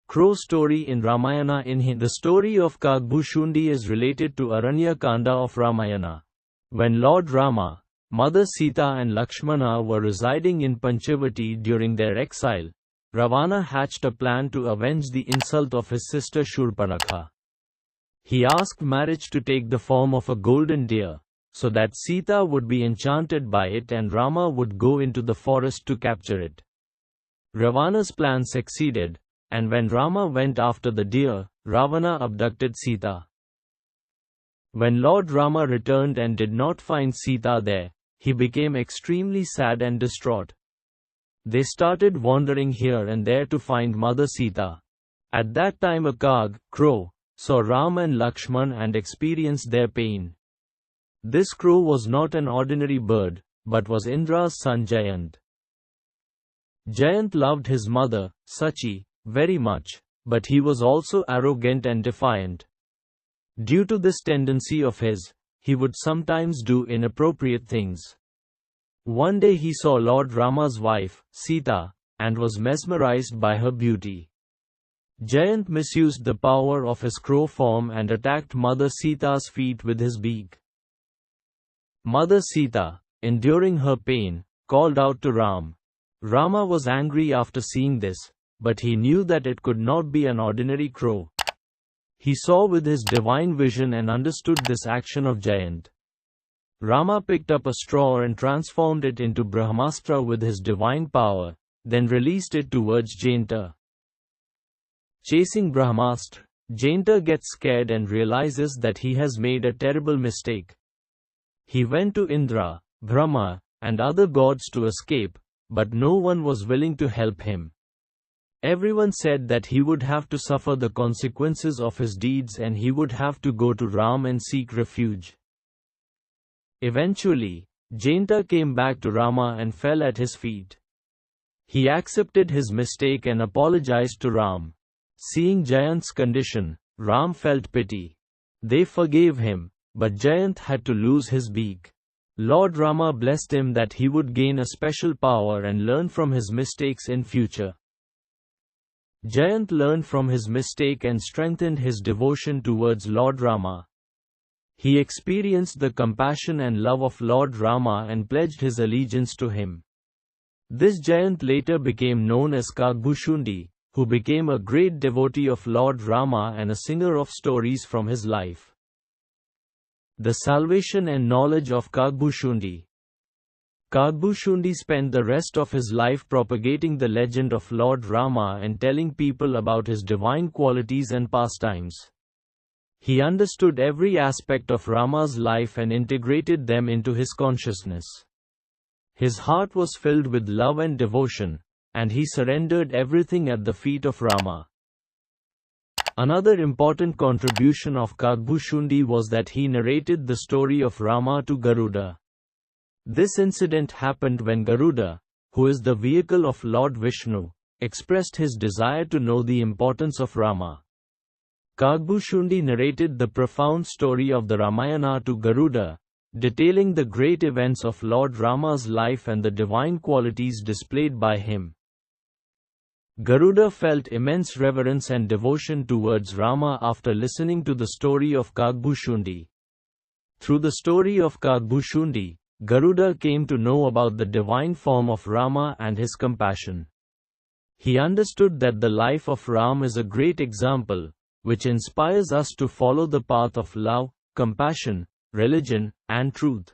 Crow story in Ramayana in Hindi. The story of Kaagbhushundi is related to Aranya-kanda of Ramayana. When Lord Rama, Mother Sita and Lakshmana were residing in Panchavati during their exile, Ravana hatched a plan to avenge the insult of his sister Shurpanakha. He asked marriage to take the form of a golden deer, so that Sita would be enchanted by it and Rama would go into the forest to capture it. Ravana's plan succeeded, and when Rama went after the deer, Ravana abducted Sita. When Lord Rama returned and did not find Sita there, he became extremely sad and distraught. They started wandering here and there to find Mother Sita. At that time a crow, saw Ram and Lakshman and experienced their pain. This crow was not an ordinary bird, but was Indra's son Jayant. Jayant loved his mother, Sachi, very much, but he was also arrogant and defiant. Due to this tendency of his, he would sometimes do inappropriate things. One day he saw Lord Rama's wife, Sita, and was mesmerized by her beauty. Jayant misused the power of his crow form and attacked Mother Sita's feet with his beak. Mother Sita, enduring her pain, called out to Ram. Rama was angry after seeing this, but he knew that it could not be an ordinary crow. He saw with his divine vision and understood this action of Jayant. Rama picked up a straw and transformed it into Brahmastra with his divine power, then released it towards Jayanta. Chasing Brahmastra, Jayanta gets scared and realizes that he has made a terrible mistake. He went to Indra, Brahma, and other gods to escape, but no one was willing to help him. Everyone said that he would have to suffer the consequences of his deeds and he would have to go to Ram and seek refuge. Eventually, Jayanta came back to Rama and fell at his feet. He accepted his mistake and apologized to Ram. Seeing Jayant's condition, Ram felt pity. They forgave him, but Jayant had to lose his beak. Lord Rama blessed him that he would gain a special power and learn from his mistakes in future. Jayant learned from his mistake and strengthened his devotion towards Lord Rama. He experienced the compassion and love of Lord Rama and pledged his allegiance to him. This Jayant later became known as Kaagbhushundi, who became a great devotee of Lord Rama and a singer of stories from his life. The salvation and knowledge of Kaagbhushundi. Kaagbhushundi spent the rest of his life propagating the legend of Lord Rama and telling people about his divine qualities and pastimes. He understood every aspect of Rama's life and integrated them into his consciousness. His heart was filled with love and devotion, and he surrendered everything at the feet of Rama. Another important contribution of Kaagbhushundi was that he narrated the story of Rama to Garuda. This incident happened when Garuda, who is the vehicle of Lord Vishnu, expressed his desire to know the importance of Rama. Kaagbhushundi narrated the profound story of the Ramayana to Garuda, detailing the great events of Lord Rama's life and the divine qualities displayed by him. Garuda felt immense reverence and devotion towards Rama after listening to the story of Kaagbhushundi. Through the story of Kaagbhushundi, Garuda came to know about the divine form of Rama and his compassion. He understood that the life of Ram is a great example, which inspires us to follow the path of love, compassion, religion, and truth.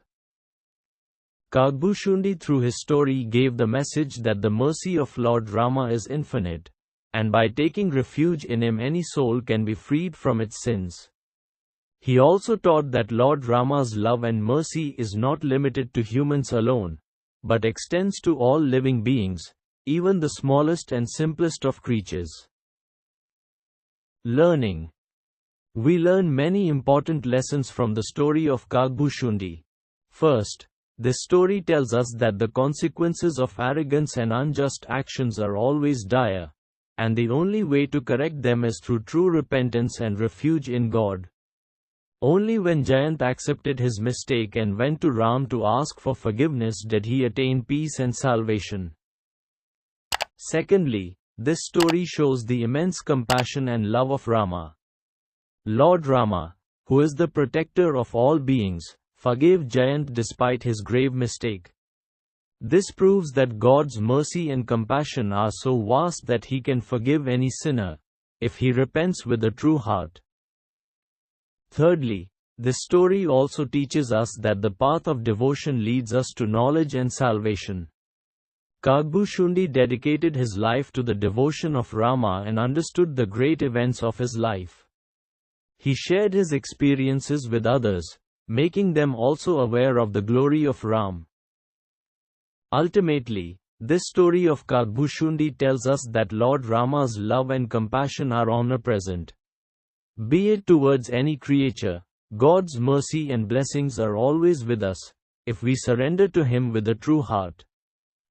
Kaagbhushundi through his story gave the message that the mercy of Lord Rama is infinite, and by taking refuge in him any soul can be freed from its sins. He also taught that Lord Rama's love and mercy is not limited to humans alone, but extends to all living beings, even the smallest and simplest of creatures. Learning. We learn many important lessons from the story of Kaagbhushundi. First, this story tells us that the consequences of arrogance and unjust actions are always dire, and the only way to correct them is through true repentance and refuge in God. Only when Jayant accepted his mistake and went to Ram to ask for forgiveness did he attain peace and salvation. Secondly, This story shows the immense compassion and love of Rama. Lord Rama, who is the protector of all beings, forgave Jayant despite his grave mistake. This proves that God's mercy and compassion are so vast that He can forgive any sinner, if he repents with a true heart. Thirdly, this story also teaches us that the path of devotion leads us to knowledge and salvation. Kaagbhushundi dedicated his life to the devotion of Rama and understood the great events of his life. He shared his experiences with others, making them also aware of the glory of Ram. Ultimately, this story of Kaagbhushundi tells us that Lord Rama's love and compassion are omnipresent. Be it towards any creature, God's mercy and blessings are always with us, if we surrender to Him with a true heart.